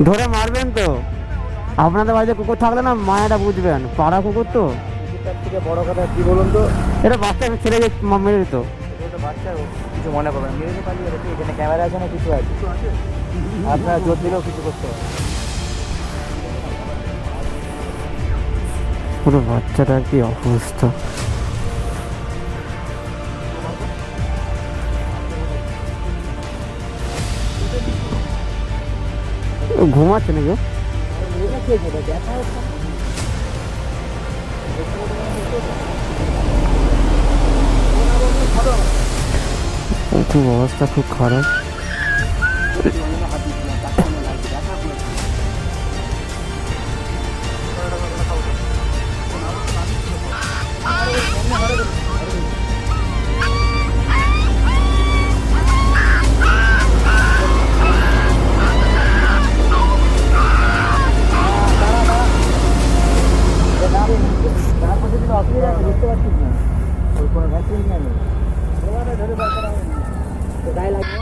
ধরে মারবেন তো। আপনাদের বাড়িতে কুকুর থাকলে না মায়াটা বুঝবেন, পাড়া কুকুর তো। কুকুরটার থেকে বড় কথা কি বলুন তো, এটা বাচ্চা ছেড়ে মেরে দিত। বাচ্চা কিছু মনে করবেন, মেরে পালিয়ে গেছে। এখানে ক্যামেরা আছে না, কিছু আছে, আপনারা জোর দিলেও কিছু করতে পারেন। পুরো বাচ্চাটার কি অবস্থা। ঘুমাচ্ছে নাকি? খুব অবস্থা খুব খারাপ। বুঝতে পারছিস না, ওই কোনো ভ্যাকসিন নেই, ধরে বার করা হয়নি, তো গায়ে লাগবে।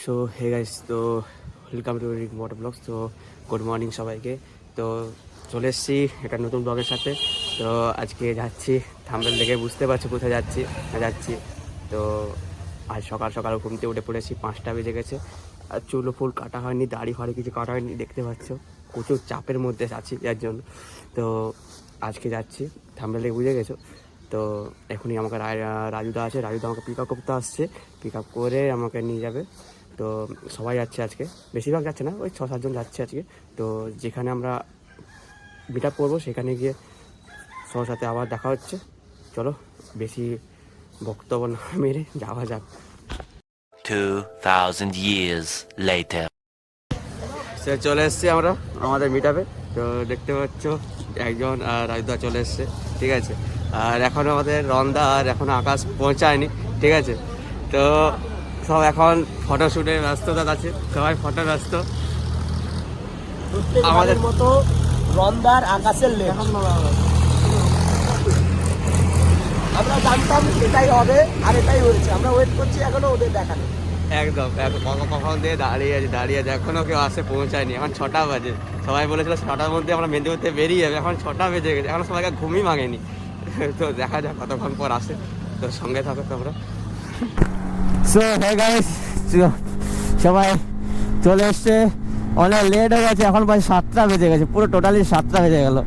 সো হে গাইস, তো ওয়েলকাম টু মোটোব্লগস। তো গুড মর্নিং সবাইকে। তো চলে এসেছি একটা নতুন ব্লগের সাথে। তো আজকে যাচ্ছি, থাম্বনেল দেখে বুঝতে পারছি কোথায় যাচ্ছি। তো আজ সকাল সকাল ঘুম থেকে উঠে পড়েছি, 5টা বেজে গেছে। আর চুলো ফুল কাটা হয়নি, দাড়ি ফাড়ি কিছু কাটা হয়নি, দেখতে পাচ্ছ প্রচুর চাপের মধ্যে আছি যার জন্য। তো আজকে যাচ্ছি, থাম্বনেল দেখে বুঝে গেছো। তো এখনই আমাকে রাজুদা আছে, রাজুদা আমাকে পিক আপ করতে আসছে, পিক আপ করে আমাকে নিয়ে যাবে। তো সবাই যাচ্ছে আজকে, বেশিরভাগ যাচ্ছে না, ওই 6-7 জন যাচ্ছে আজকে। তো যেখানে আমরা মিট আপ করবো সেখানে গিয়ে সবার সাথে আবার দেখা হচ্ছে। চলো বেশি বক্তব্য না মেরে যাওয়া যাক। 2000 years later. সে চলে এসছি আমরা আমাদের মিট আপে। তো দেখতে পাচ্ছ একজন আর রাজদা চলে এসছে, ঠিক আছে। আর এখন আমাদের রন্দা আর এখন আকাশ পৌঁছায়নি, ঠিক আছে। তো সব এখন ফটোশ্যুটের ব্যস্ততা আছে, সবাই ফটো ব্যস্ত। আমাদের মতো রন্দার আকাশের লেখ আমরা জানতাম এটাই হবে, আর এটাই হয়েছে। আমরা ওয়েট করছি এখনো ওদের দেখানো। একদম কখন দিয়ে দাঁড়িয়ে আছে, এখনও কেউ আসে পৌঁছায়নি। এখন 6টা বাজে, সবাই বলেছিল 6টার মধ্যে আমরা মেদিনীপুর থেকে বেরিয়ে যাবে, এখন 6টা বেজে গেছে, এখন সবাইকে ঘুমই ভাঙেনি। তো দেখা যাক কতক্ষণ পর আসে। তো সঙ্গে থাকো তোমরা। সো হে গাইস, সবাই চলে এসছে, অনেক লেট হয়ে গেছে, এখন প্রায় 7টা বেজে গেছে, পুরো টোটালি 7টা বেজে গেল।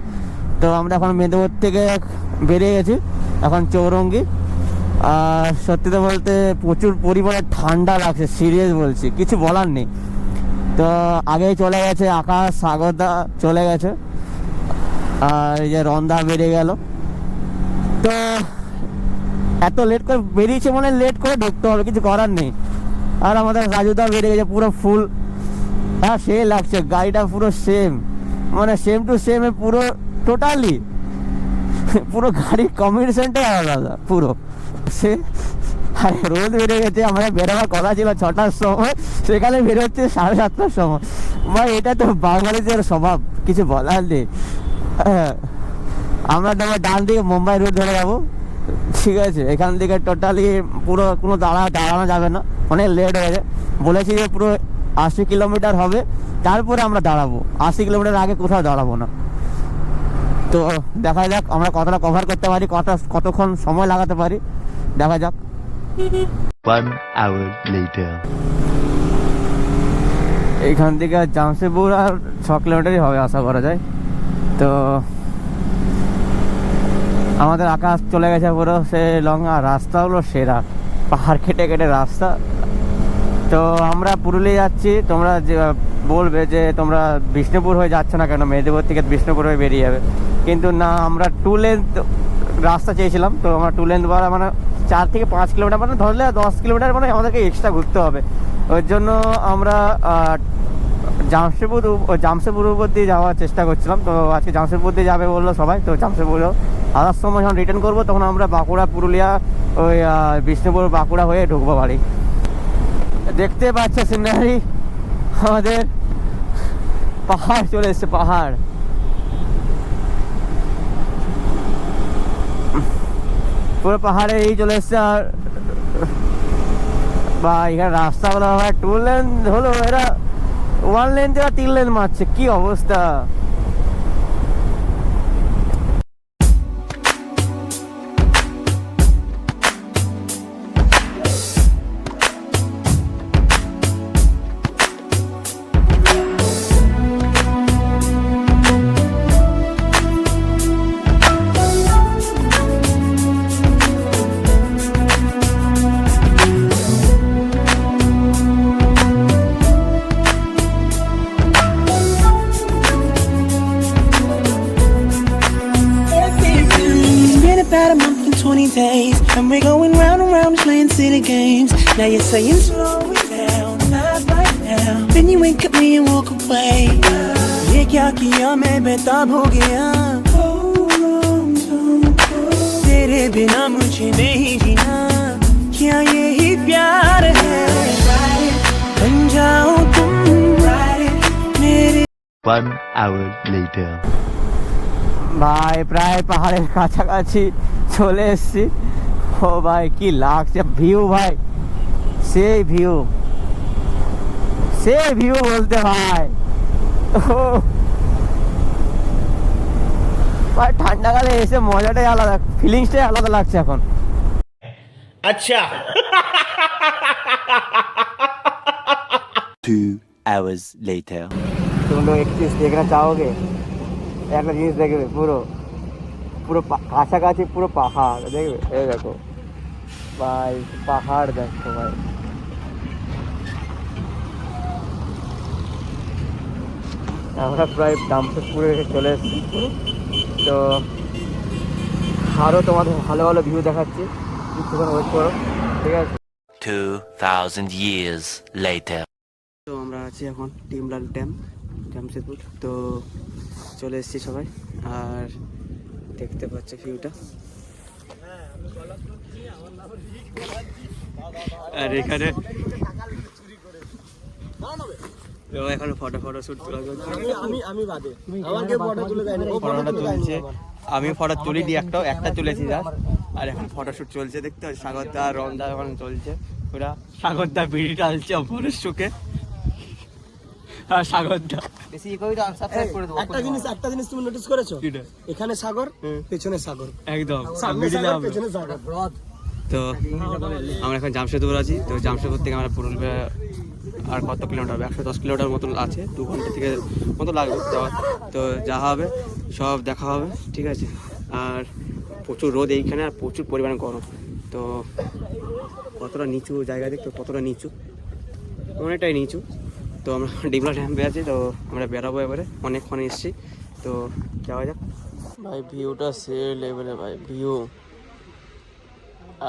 তো আমরা এখন মেদিনীপুর থেকে বেরিয়ে গেছি, এখন চৌরঙ্গি। আর সত্যি তো বলতে প্রচুর পরিমাণে ঠান্ডা লাগছে, সিরিয়াস বলছি, কিছু বলার নেই। তো আগেই চলে গেছে আকাশ, সাগরদা চলে গেছে, আর এই যে রন্দা বেরিয়ে গেল। তো এত লেট করে বেরিয়েছে, মানে লেট করে ঢুকতে হবে, কিছু করার নেই। আর আমাদের রাজুদা বেরিয়ে গেছে পুরো ফুল। হ্যাঁ, সে লাগছে, গাড়িটা পুরো সেম, মানে সেম টু সেম, পুরো টোটালি পুরো গাড়ির কম্বিনেশনটাই আলাদা পুরো। সে আরে রোজ বেরিয়ে গেছে, আমাদের বেরোবার কথা ছিল 6টার সময়, সেখানে বেরোচ্ছে 7:30টার সময়। ভাই এটা তো বাঙালিদের স্বভাব, কিছু বলার নেই। আমরা তোমার ডান দিকে মুম্বাই রোড ধরে যাবো, ঠিক আছে। এখান থেকে টোটালি পুরো কোনো দাঁড়ানো যাবে না, অনেক লেট হয়ে যায়। বলেছি যে পুরো 80 কিলোমিটার হবে, তারপরে আমরা দাঁড়াবো, 80 কিলোমিটার আগে কোথাও দাঁড়াবো না। তো দেখা যাক আমরা কতটা কভার করতে পারি, কতক্ষণ সময় লাগাতে পারি, দেখা যাক। 1 hour later. এইখান থেকে জামশেদপুর আর 6 কিলোমিটারই হবে আশা করা যায়। তো আমাদের আকাশ চলে গেছে পুরো সে লং, আর রাস্তা হলো সেরা, পাহাড় কেটে কেটে রাস্তা। তো তো আমরা পুরুলিয়া যাচ্ছি, তোমরা যে বলবে যে তোমরা বিষ্ণুপুর হয়ে যাচ্ছ না কেন, মেদিনীপুর থেকে বিষ্ণুপুর হয়ে বেরিয়ে যাবে, কিন্তু না, আমরা 2 লেন্থ রাস্তা চেয়েছিলাম। তো আমরা 2 লেন্থ বলা মানে 4 থেকে 5 কিলোমিটার, মানে ধরলে 10 কিলোমিটার মানে আমাদেরকে এক্সট্রা ঘুরতে হবে। ওই জন্য আমরা জামশেদপুর উপর দিয়ে যাওয়ার চেষ্টা করছিলাম। তো আজকে জামশেদপুর দিয়ে যাবে বললো সবাই। তো জামশেদপুরও আসার সময় যখন রিটার্ন করবো তখন আমরা বাঁকুড়া, পুরুলিয়া, ওই বিষ্ণুপুর, বাঁকুড়া হয়ে ঢুকবো বাড়ি। দেখতে পাচ্ছে সিনারি, আমাদের পাহাড় চলে এসছে, পাহাড়। পুরো পাহাড়ে এই চলে এসছে। আর বা এখানে রাস্তাগুলো হয় 2 লেন হলো, এরা 1 লেন থেকে 3 লেন মারছে, কি অবস্থা। About a month and 20 days, and we're going round and round playing silly games. Now you're saying slow it down, not right now. Then you wink at me and walk away. ये क्या किया मैं बेताब हो गया. तेरे बिना मुझे नहीं जीना, क्या यही प्यार है? बन जाओ तुम मेरे. 1 hour later. ভাই প্রায় পাহাড়ের কাছাকাছি চলে এসছি। ও ভাই কি লাগছে ভিউ, ভাই সেই ভিউ বলতে ভাই। ও ভাই ঠান্ডাকালে এসে মজাটাই আলাদা, ফিলিংসটাই আলাদা লাগছে এখন। अच्छा 2 hours later. तुम लोग एक चीज देखना चाहोगे, একটা জিনিস দেখবে, পুরো কাছাকাছি পুরো পাহাড় দেখবে। এই দেখো ভাই, পাহাড় দেখো ভাই। আমরা প্রায় জামশেদপুরে চলে এসেছি। তো আরও তোমাদের ভালো ভালো ভিউ দেখাচ্ছি, কিছুক্ষণ ওয়েট করো, ঠিক আছে। 2000 years later. তো আমরা আছি এখন টিমলাল ড্যাম, জামশেদপুর। তো চলে এসেছি সবাই, আর দেখতে পাচ্ছে ভিউটা। আর এখানে এখন ফটো শুট তোলা চলছে। আমি ফটো তুলিনি, একটা তুলেছি জাস্ট। আর এখন ফটো শুট চলছে, দেখতে হয় সাগরদা রমদা এখন চলছে, পুরা সাগরদা বিড়ি টালছে অপরের সুখে। আর সাগরদা একটা জিনিস তুমি নোটিস করেছো? এখানে সাগর, পেছনে সাগর, একদম পেছনে সাগর। তো আমরা এখন জামশেদপুর আছি। তো জামশেদপুর থেকে আমরা পুরুলিয়া আর কত কিলোমিটার হবে, 110 কিলোমিটার মতো আছে, 2 ঘন্টা থেকে মতো লাগবে যাওয়ার। তো যা হবে সব দেখা হবে, ঠিক আছে। আর প্রচুর রোদ এইখানে, আর প্রচুর পরিমাণে গরম। তো কতটা নিচু জায়গা দেখতে, কতটা নিচু, অনেকটাই নিচু। তো আমরা ডিমলা ড্যামে আছি, তো আমরা বেরাবো এবারে, অনেকক্ষণ এসেছি। তো যাওয়া যাক ভাই। ভিউটা সে লেভেলে ভাই, ভিউ।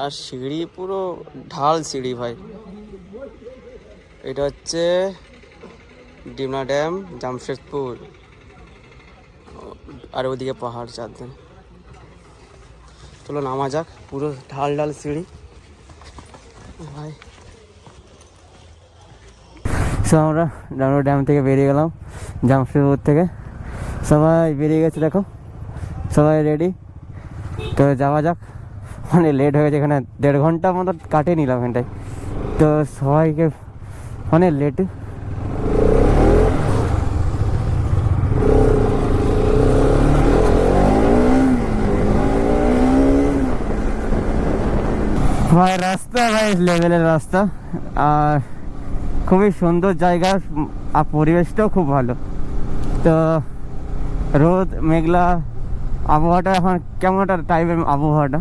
আর সিঁড়ি পুরো ঢাল সিঁড়ি ভাই। এটা হচ্ছে ডিমলা ড্যাম, জামশেদপুর, আর ওদিকে পাহাড় চারদিন। চলো নামা যাক, পুরো ঢাল ঢাল সিঁড়ি ভাই। সো আমরা ডামরা ড্যাম থেকে বেরিয়ে গেলাম, জামশেদপুর থেকে সবাই বেরিয়ে গেছে, দেখো সবাই রেডি। তো যাওয়া যাক, অনেক লেট হয়ে গেছে, এখানে 1.5 ঘন্টা মতো কাটিয়ে নিলাম এখানটায়। তো সবাইকে অনেক লেট। ভাই রাস্তা ভাই লেভেলের রাস্তা, আর খুবই সুন্দর জায়গা, আর পরিবেশটাও খুব ভালো। তো রোদ মেঘলা আবহাওয়াটা এখন কেমন একটা টাইপের আবহাওয়াটা।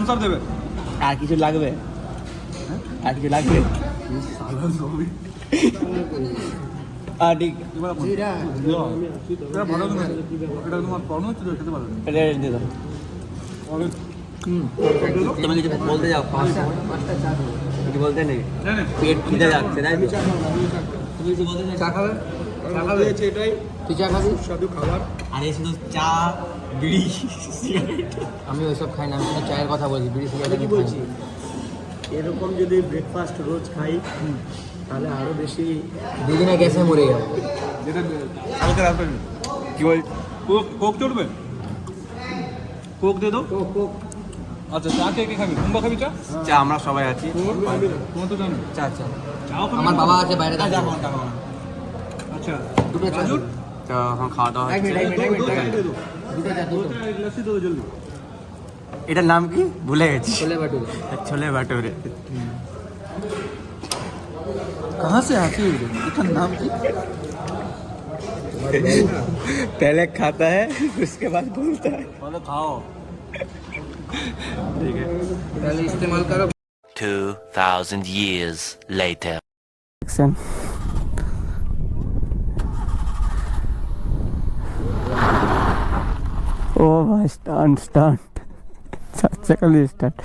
থামস আপ দেবে। আর কিছু লাগবে? আর কিছু লাগবে? ঠিক এটা ভালো না, এটা তোমার প্রবলেম হচ্ছে তো খেতে পারবে না। এটা দিয়ে দাও। তুমি কিছু বলতে যাও? কিছু বলতে নেই, পেট খিদে যাচ্ছে তাই তো? তুমি কিছু বলতে চাই? চা খাবে? চা খাবে এটাই, তুই চা খাবি? শুধু খাবার, আরে শুধু চা বিড়ি সিগারেট। আমি ওইসব খাই না, আমি শুধু চায়ের কথা বলছি, বিড়ি সিগারেট কি বলছি। এরকম যদি ব্রেকফাস্ট রোজ খাই তাহলে আরো বেশি দুদিনে গ্যাসে মরে যাবো। যেটা কালকে রাখবেন কি বল? কোক, কোক চড়বে? কোক দিয়ে দাও। কোক আচ্ছা, চা কে কে খাবি? কুম্বা খাবি চা? চা আমরা সবাই আছি। তোমার তো জানো চা চা চাও খাবি? আমার বাবা আছে বাইরে। আচ্ছা, দুটো চা। রাজুর? তো এখন খাওয়া দাওয়া হচ্ছে। দুটো চা গ্লাসই দাও জলদি। এটার নাম কি ভুলে গেছি। ছোলে ভাটুরে। ছোলে ভাটুরে। कहाँ से आती है इसका नाम की? पहले खाता है उसके बाद बोलता है। पहले खाओ, ठीक है, তাহলে ইস্তেমাল করো। 2,000 years later. ओ भाई स्टंट सबसे कल स्टंट।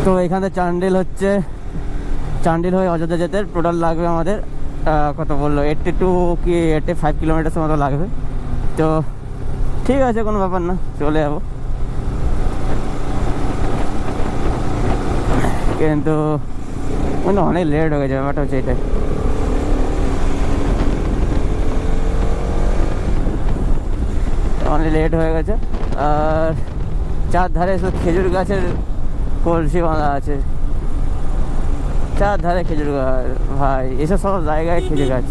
তো এখানে চান্ডিল হয়ে অযোধ্যা যেতে টোটাল লাগবে আমাদের কত বললো 82 কি 85 কিলোমিটার মতো লাগবে। তো ঠিক আছে, কোনো ব্যাপার না, চলে যাবো। কিন্তু মানে অনেক লেট হয়ে যাবে, ব্যাপারটা হচ্ছে এটাই। অনেক লেট হয়ে গেছে। আর চারধারে শুধু খেজুর গাছের কলসি বাঁধা আছে, চারধারে খেজুর গাছ। ভাই এসব সব জায়গায় খেজুর গাছ।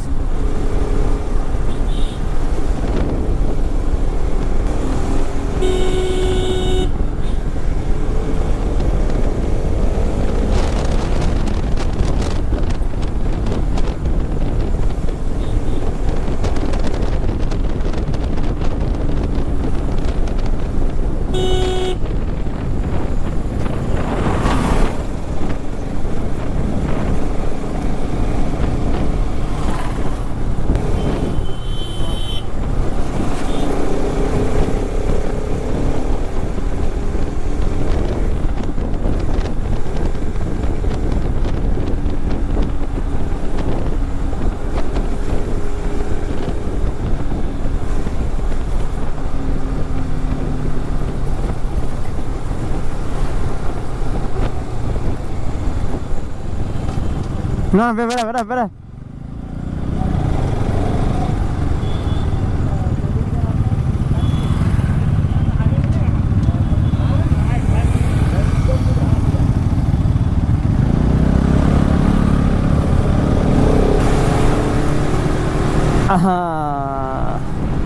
না বেড়া বেড়া বেড়া।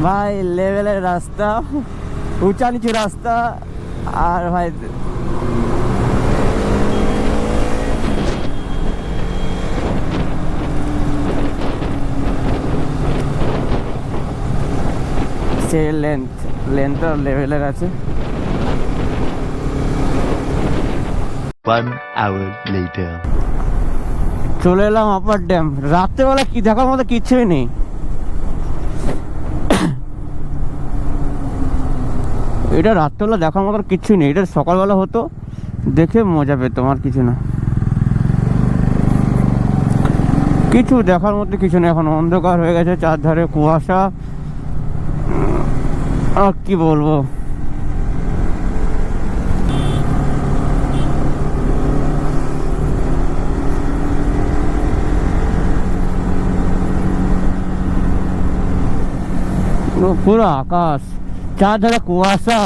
ভাই লেভেলের রাস্তা, উঁচা নিচু রাস্তা। আর ভাই সে লেন্থ লেভেলের আছে। 1 hour later. চলে এলাম আপার ড্যাম। রাত্রেবেলা কি দেখার মতো কিচ্ছুই নেই। এটা রাত্রেবেলা দেখার মতো কিচ্ছুই নেই, এটা সকালবেলা হতো দেখে মজা পেতাম, আর কিছু না, কিছু দেখার মতো কিছু নেই। এখন অন্ধকার হয়ে গেছে, চারধারে কুয়াশা, আর কি বলবো। পুরো আকাশ, চারধারে কুয়াশা।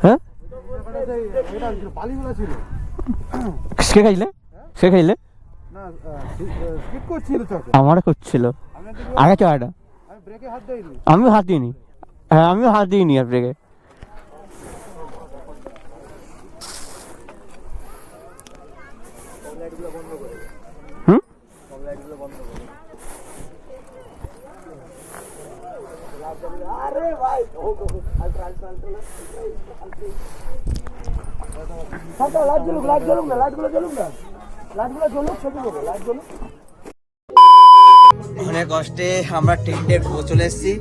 হ্যাঁ সে খাইলে, সে খাইলে আমার করছিল আগে চড়াটা, আমিও হাত দিইনি। হ্যাঁ আমিও হাত দিইনি আর ব্রেকে। হুম অনেক কষ্টে আমরা টেন্টে চলে এসেছি,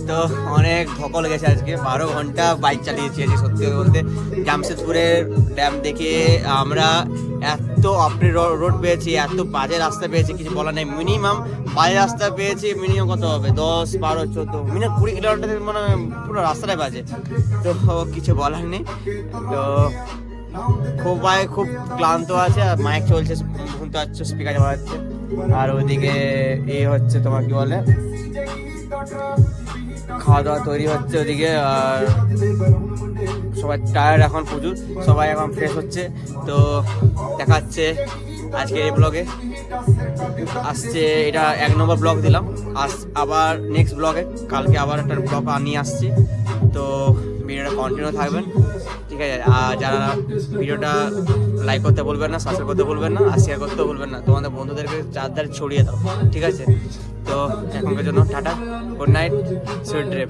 তো অনেক ধকল গেছে আজকে। 12 ঘন্টা বাইক চালিয়েছি আজকে। সত্যি বলতে জামশেদপুরের ড্যাম দেখে আমরা এত আপনি রোড পেয়েছি, এত বাজে রাস্তা পেয়েছি, কিছু বলার নেই। মিনিমাম বাজে রাস্তা পেয়েছি মিনিমাম কত হবে, 10, 12, 14 মিনিমাম 20 কিলোমিটার, মানে পুরো রাস্তাটাই বাজে। তো কিছু বলার নেই। তো খুব ক্লান্ত আছে, আর মাইক চলছে, শুনতে পাচ্ছ, স্পিকার যাওয়া যাচ্ছে। আর ওইদিকে এই হচ্ছে তোমার কি বলে, খাওয়া দাওয়া তৈরি হচ্ছে ওদিকে। আর সবাই টায়ার্ড এখন প্রচুর, সবাই এখন ফ্রেশ হচ্ছে। তো দেখাচ্ছে আজকে এই ব্লগে আসছে, এটা 1 নম্বর ব্লগ দিলাম। আবার নেক্সট ব্লগে কালকে আবার একটা ব্লগ নিয়ে আসছি। তো ভিডিওটা কন্টিনিউ থাকবেন, ঠিক আছে? আর যারা ভিডিওটা লাইক করতে বলবেন না, সাবস্ক্রাইব করতে বলবেন না, আর শেয়ার করতেও বলবেন না। তোমাদের বন্ধুদেরকে চারধারে ছড়িয়ে দাও, ঠিক আছে? তো এখনকার জন্য tata, good night, sweet dream.